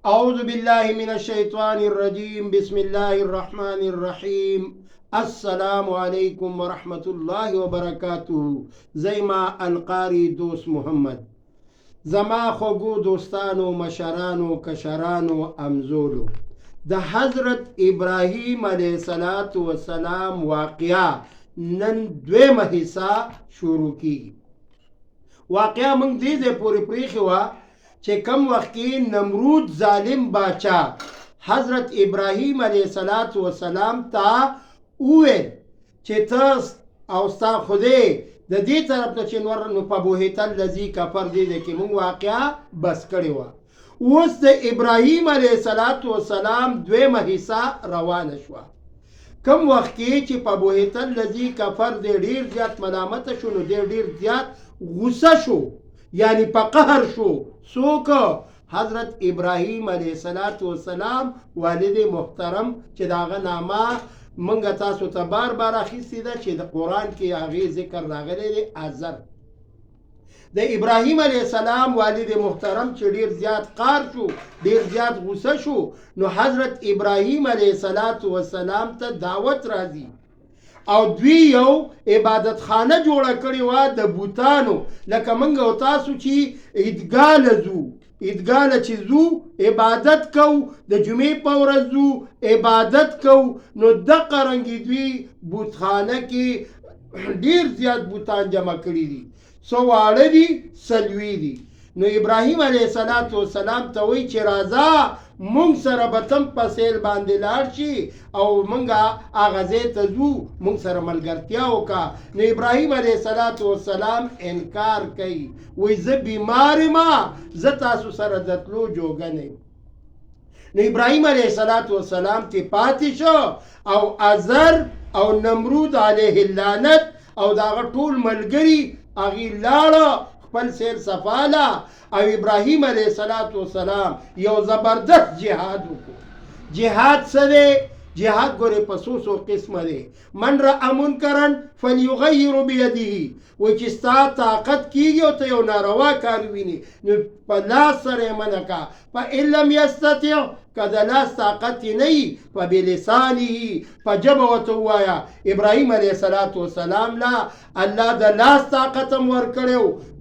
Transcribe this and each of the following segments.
أعوذ بالله من الشيطان الرجيم بسم الله الرحمن الرحيم السلام عليكم ورحمة الله وبركاته. زي ما القاري دوست محمد زما خوگو دوستانو مشرانو کشرانو امزولو د حضرت ابراهیم علیه السلام واقعا نن دویمه حصہ شروع کی. واقعا منگ دیده پوری پریخی وا چې کم وخت کې نمرود ظالم باچا حضرت ابراهیم علیه السلام ته وویل چې تاسو او ستا خدای د دې طرف ته چې نور نو په بوهیتل لذي کفر دی کې مونږ واقعا بس کړی و. اوس د ابراهیم علیه السلام دویمه حصہ روانه شوه. کم وخت کې چې په بوهیتل لذي کفر دی ډیر زیات ملامت شو نو ډیر زیات غصه شو، یعنی په قهر شو. څوک؟ حضرت ابراهیم علیه السلام والد محترم چې داغه نامه منګه تاسو ته بار بار اخیستې ده چې د قرآن کې هغې ذکر راغلی دی. آزر د ابراهیم علیه السلام والد محترم چې ډیر زیات قهر شو، ډیر زیات غصه شو، نو حضرت ابراهیم علیه السلام ته دعوت راځي او دوی یو عبادت خانه جوړه کړې وه د بوتانو، لکه موږ او تاسو چې عیدګاه له ځو، عیدګاه له چې ځو عبادت کو، د جمعې په ورځ ځو عبادت کو، نو دغه رنګې دوی بوتخانه کې ډیر زیات بوتان جمع کړي دي، څو واړه دي څلوي دي. نو ابراهیم علیه السلام ته وایي چې راځه مونږ سره به تم په سیل باندې لاړ شي او مونږ هغه ځای ته ځو، مونږ سره ملګرتیا وکړه. نو ابراهیم علیه السلام انکار کوي، وایي زه بیمار یم، زه تاسو سره د تلو جوګه نه یم. نو ابراهیم علیه السلام تی پاتې شو او آزر او نمرود علیه اللعنت او داغه ټول ملګري هغې لاړه خپل سیر صفاله او ابراهیم علیه السلام یو زبردست جهاد وکړو. جهاد څه دی؟ جهاد ګورې په څو قسمه دی. من رأى منکرا فلیغیر بیده، وایي چې ستا طاقت کیږي او ته یو ناروا کار ویني نو په لاس سره یې منع کړه. فإن لم یستطع، که د لاس طاقت یې نه وي فبلسانه، په ژبه ورته ووایه. ابراهیم علیه السلام لا الله د لاس طاقت هم ورکړی،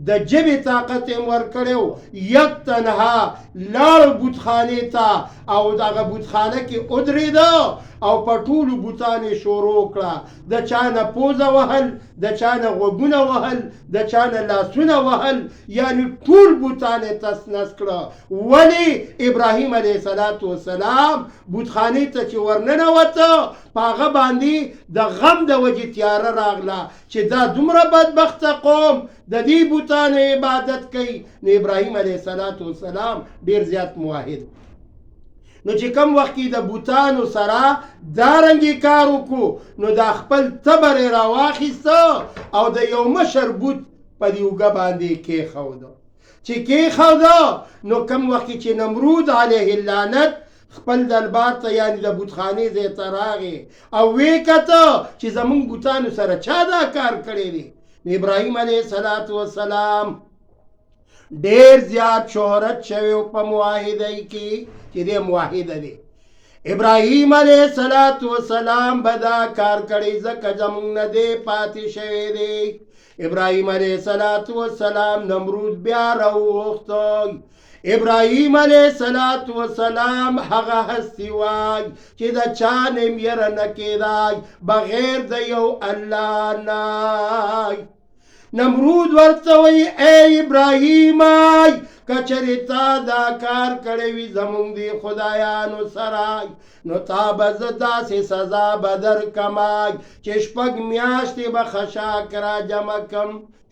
د ژبې طاقت هم ورکړی. یک تنها لاړ بوتخانې ته او دغه بوتخانه کې ودرېده او په ټولو بوتانې شروع کړه، د چا نه پوزه وهل، د چا نه غوږونه وهل، د چا نه لاسونه وهل، یعنی ټول بوتانې تس نس کړه. ولې؟ ابراهیم علیه السلام بوتخانې ته چې ورننوته په هغه باندې د غم د وجې تیاره راغله چې دا دومره بدبخته قوم د دې بوتانو عبادت کوي. نو ابراهیم علیه السلام ډیر زیات موحد. نو چې کم وخت کې د بوتانو سره دارنګې کار وکړو نو دا خپل تبر یې راواخیسته او د یو مشر بوت په دې اوږه باندې کېښوده. چې کېښوده نو کم وخت کې چې نمرود علیه اللعنت خپل دربار ته یعنی د بوتخانې ځای ته راغی او ویې کته چې زمونږ بوتانو سره چا دا کار کړی دی. ابراهیم علیه السلام ډیر زیات شهرت شوی په موحدۍ کې چې دی موحد دی. ابراهیم علیه السلام به دا کار کړی ځکه زمونږ نه دی پاتې شوی دی. ابراهیم علیه السلام نمرود بیا راوغوښتی. ابراهیم علیه السلام هغه هستی وای چې د چا نه یره نه کېدای بغیر د یو الله نه. نمرود ورته وایي ای ابراهیم کچرې تا دا کار کړی وي زمونږ د خدایانو سره نو تا به زه داسې سزا به درکمای چې 6 میاشتې به خشاک را جمع کم،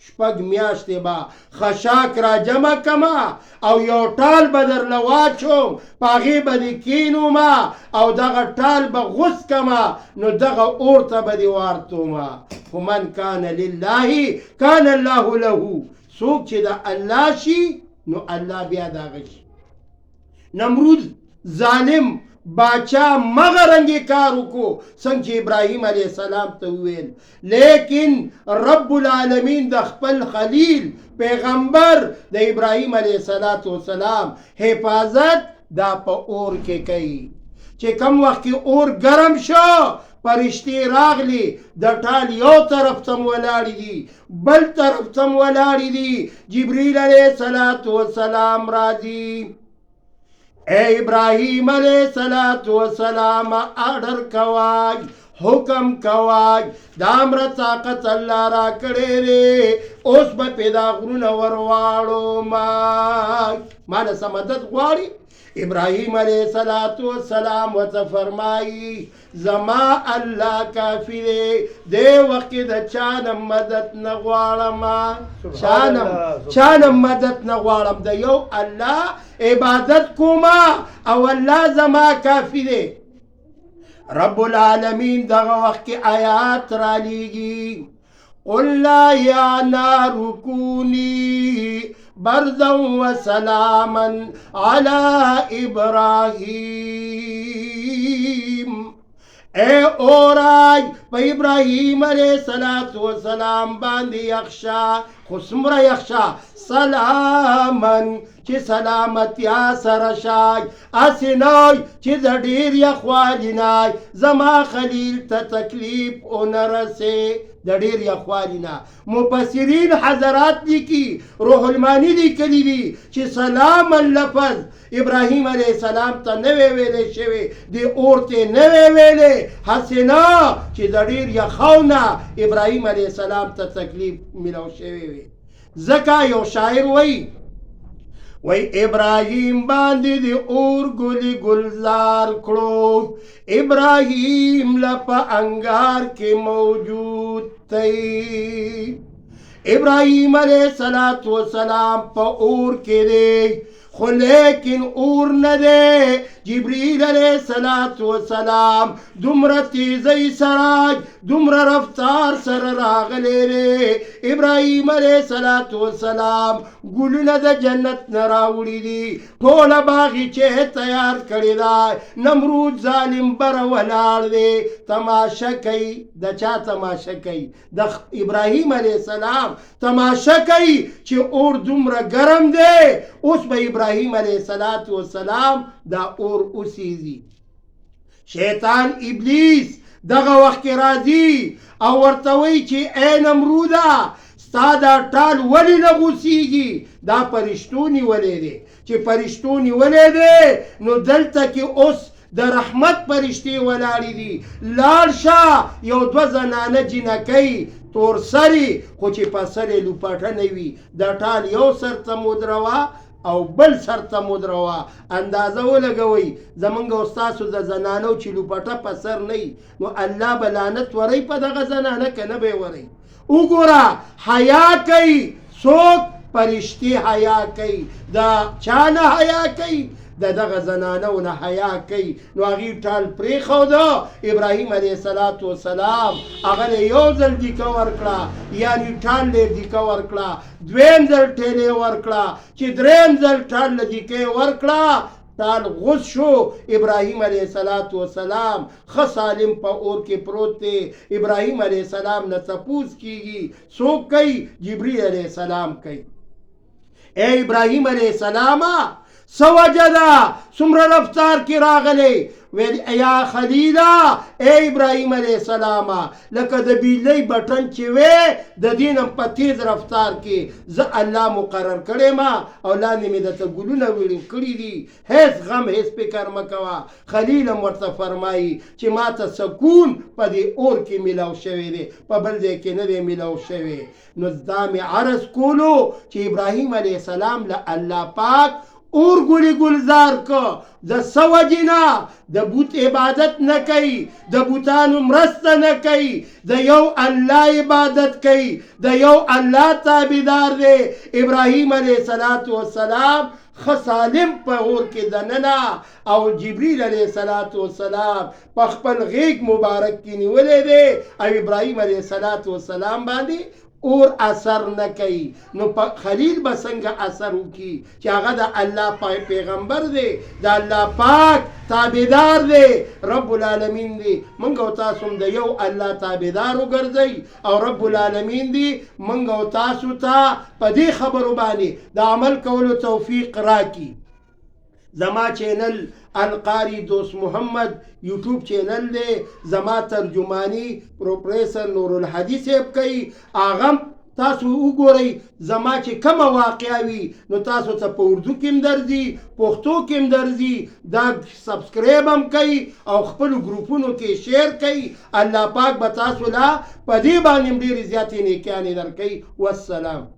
6 میاشتې به خشاک را جمع کما او یو ټال به درله واچوم په هغې به دې کینومه او دغه ټال به غوڅ کمه نو دغه اور ته به دې وارتومه. خو من کان لله کان الله له، څوک چې د الله شي نو الله بیا دغه شي. نمرود ظالم باچا مغه رنګې کار وکړو څنګه چې ابراهیم علیه السلام ته وویل، لیکن رب العالمین د خپل خلیل پیغمبر د ابراهیم علیه السلام حفاظت دا په اور کې کوي. چې کم وخت کې اور ګرم شو فرشتي راغلی د ټال یو طرف ته ولاړې دي بل طرف ته ولاړې دي. جبريل علیه السلام راځي، اے ابراهیم علیه السلام آرډر کوای، حکم کوای، دا امر طاقت الله را کړی دی، اوس به پیدا غرونه ورواړو ما نه څه مدد غواړي؟ ابراهیم علیه السلام ورته فرمایي زما الله کافي دی، دې وخت کې د چا نه مدد نه غواړم، چا نه مدد نه غواړم، د یو الله عبادت کوما او الله زما کافي دی. رب العالمین دغه وخت کې آیات را لیږي، قلنا یا نار کونی بردا وسلاما علی ابراہیم، اے اوراج پا ابراہیم علیہ السلام باندی یخشا، خسمر یخشا سلامن چی سلامتیا سرشای، اسنای چی زدیر یخوالینای، زما خلیل تا تکلیف اونرسے دیر یخوالینا. مفسرین حضرات لیکی، روح المانی لیکلی دی چی سلام اللفظ ابراہیم علیہ السلام تا نوے ویلے شوے دی اورتے نوے ویلے حسنا چی دیر یخونا ابراہیم علیہ السلام تا تکلیف ملو شوے وی. زکا یو شاعر وی ابراہیم باندی دی اور گلی گلزار کڑو، ابراہیم لپا انگار کے موجود تی. ابراہیم علیہ السلام پا اور کے دے خو لیکن اور ندے. جبریل علیہ السلام دمر تیزی سراج دمر رفتار سر راغلے رے. ابراہیم علیہ السلام گلن دا جنت نراوڑی دی، ٹولا باغیچے تیار کری دا، نمرود ظالم بر ولار دے تماشا کئی. دا چا تماشا کئی؟ دا ابراہیم علیہ السلام تماشا کئی چی اور دمر گرم دے. اس با ابراہیم علیہ السلام دا اور اسیزی. شیطان ابلیس دغه وخت کې راځي او ورته وایي چې اے نمروده ستا دا ټال ولې نه غوڅېږي؟ دا فرشتو نیولی دی. چې فرشتو نیولی دی نو دلته کې اوس د رحمت فرشتې ولاړې دي. لاړ شه یو دوه زنانه جینکۍ تور سرې خو چې په سر یې لوپټه نه وي، دا ټال یو سر ته مدروه او بل سر ته مدروه، اندازه ولګوئ. زمونږ او ستاسو د زنانو چې لوپټه په سر نه وي نو الله به لعنت وری په دغه زنانه که نه به یې وری. وګوره حیا کوي څوک؟ فرشتې حیا کوي. دا چا نه حیا کوي؟ د دغه زنانو نه حیا کوي. نو هغې ټال پرېښوده، ابراهیم علیه السلام هغه له یو ځل دیکه ورکړه، یعنې ټال له دیکه ورکړه، دویم ځل ټیلې ورکړه، چې دریم ځل ټال له دیکه ورکړه، ټال غوڅ شو. ابراهیم علیه السلام ښه سالم په اور کې پروت دی. ابراهیم علیه السلام نه تپوس کیږي څوک کوي؟ جبریل علیه السلام کوي. اے ابراهیم علیه السلامه سوجه دا سمر رفتار کی راغلے ویل یا خلیلا اے ابراہیم علیہ السلام لکه د بیلی بٹن چوے د دینم په تیز رفتار کی ز اللہ مقرر کرے ما او لاندې می دته ګلونه ویل کړی دي، هیڅ غم هیڅ فکر مکوا. خلیل ورته فرمایي چې ما ته سکون په دې اور کې ملاو شوی دی، په بل ځای کې نه دی ملاو شوی. نو دا می عرض کولو چې ابراهیم علیه السلام له الله پاک اور گلی گلزار کو د سوجنا د بوت عبادت نه کوي، د بوتانو مرسته نه کوي، د یو الله عبادت کوي، د یو الله تابعدار دی. ابراهیم علیه السلام خسالم په اور کې دننه او جبریل علیه السلام په خپل غیږ مبارک کې نیولې دی او ابراهیم علیه السلام باندې اور اثر نه کوي. نو خلیل به څنګه اثر وکړي چې هغه د الله پیغمبر دی، د الله پاک تابعدار دی، رب العالمین دی. موږ او تاسو هم د یو الله تابعدار وګرځئ او رب العالمین دی موږ او تاسو ته په دې خبرو باندې د عمل کولو توفیق راکړي. زما چینل القاری دوست محمد یوټیوب چینل دی. زما ترجمانی پروفیسر نور الحدی صاحب کوي، هغه تاسو وګورئ. زما چې کومه واقعه وي نو تاسو ته په اردو کې هم درځي، پښتو کې هم درځي. دا سبسکرایب هم کوي او خپلو ګروپونو کې شیر کوي. الله پاک به تاسو لا په دې باندې ډېرې زیاتې نیکیانې درکوي. والسلام.